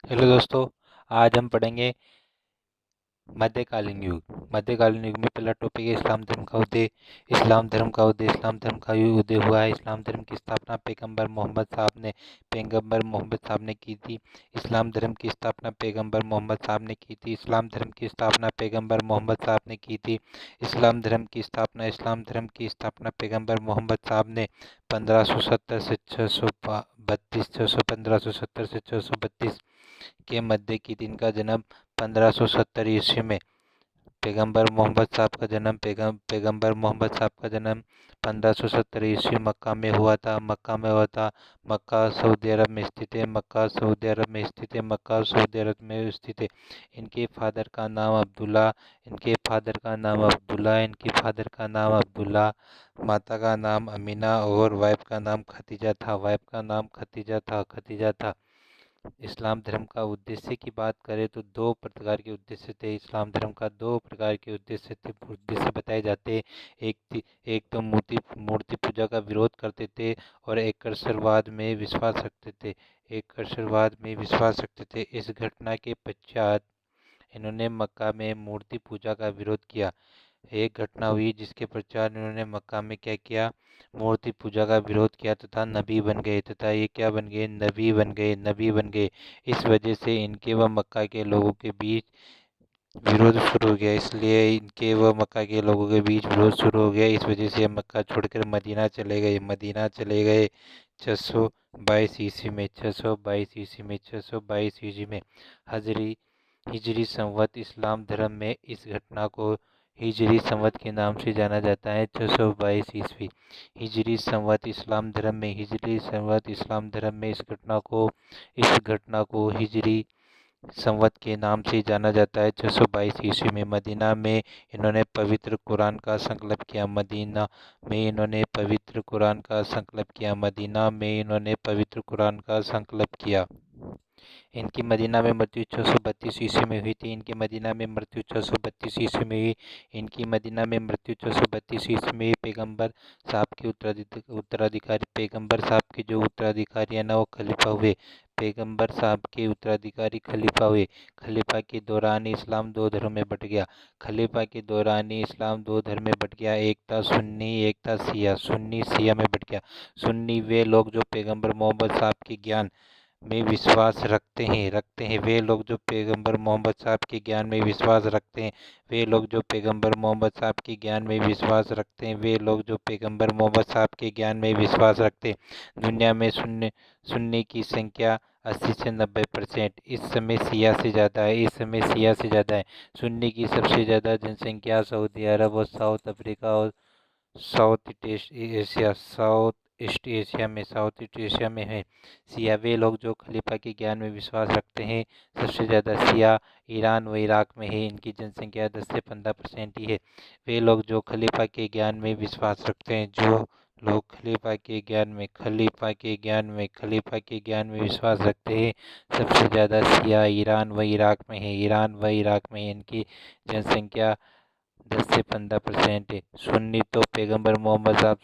Hello दोस्तों। आज हम पढ़ेंगे मध्यकालीन युग। मध्यकालीन युग में पहला टॉपिक है इस्लाम धर्म का उदय। इस्लाम धर्म का उदय हुआ है। इस्लाम धर्म की स्थापना पैगंबर मोहम्मद साहब ने की थी। इस्लाम धर्म की स्थापना पैगंबर मोहम्मद साहब ने की थी। इस्लाम धर्म की स्थापना पैगंबर मोहम्मद साहब ने की थी। इस्लाम धर्म की स्थापना पैगंबर मोहम्मद साहब ने 1570 से 632 1570 से 632 के मध्य की थी। इनका जन्म 1570 ईस्वी में पैगंबर मोहम्मद साहब का जन्म 1570 ईस्वी मक्का सऊदी अरब में स्थित है। मक्का सऊदी अरब में स्थित है। इनके फादर का नाम अब्दुल्ला, माता का नाम अमीना और वाइफ का नाम खतीजा था। इस्लाम धर्म का उद्देश्य की बात करें तो दो प्रकार के उद्देश्य थे। इस्लाम धर्म का दो प्रकार के उद्देश्य बताए जाते। एक तो मूर्ति पूजा का विरोध करते थे और एकरसवाद में विश्वास रखते थे। इस घटना के पश्चात इन्होंने मक्का में मूर्ति पूजा का विरोध किया। एक घटना हुई जिसके पश्चात इन्होंने मक्का में क्या किया, मूर्ति पूजा का विरोध किया तथा नबी बन गए। नबी बन गए। इस वजह से इनके व मक्का के लोगों के बीच विरोध शुरू हो गया। इस वजह से मक्का छोड़कर मदीना चले गए 622 ईस्वी में हिजरी संवत इस्लाम धर्म में इस घटना को हिजरी संवत के नाम से जाना जाता है। 622 ईस्वी हिजरी संवत इस्लाम धर्म में इस घटना को हिजरी संवत के नाम से जाना जाता है। 622 ईस्वी में मदीना में इन्होंने पवित्र कुरान का संकल्प किया। मदीना में इन्होंने पवित्र कुरान का संकल्प किया। इनकी मदीना में मृत्यु 632 ईस्वी में हुई थी। इनकी मदीना में मृत्यु 632 ईस्वी में हुई। पैगंबर साहब के जो उत्तराधिकारी है ना, वो खलीफा हुए। खलीफा के दौरान इस्लाम दो धर्म में बट गया। एक था सुन्नी, एक था शिया। सुन्नी शिया में बट गया। सुन्नी वे लोग जो पैगंबर मोहम्मद साहब के ज्ञान में विश्वास रखते हैं। वे लोग जो पैगंबर मोहम्मद साहब के ज्ञान में विश्वास रखते हैं। दुनिया में सुन्नी की संख्या 80 से 90%। इस समय शिया से ज़्यादा है। सुन्नी की सबसे ज़्यादा जनसंख्या सऊदी अरब और साउथ अफ्रीका और साउथ ईस्ट एशिया में है। शिया वे लोग जो खलीफा के ज्ञान में विश्वास रखते हैं। सबसे ज़्यादा शिया ईरान व इराक में है। इनकी जनसंख्या 10 से 15% ही है। वे लोग जो खलीफा के ज्ञान में विश्वास रखते हैं, सबसे ज़्यादा शिया ईरान व इराक में है। इनकी जनसंख्या 10 से 15% है। सुन्नी तो पैगंबर मोहम्मद साहब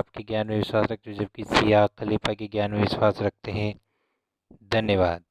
के ज्ञान में विश्वास रखते हैं, जबकि शिया खलीफा के ज्ञान में विश्वास रखते हैं। धन्यवाद।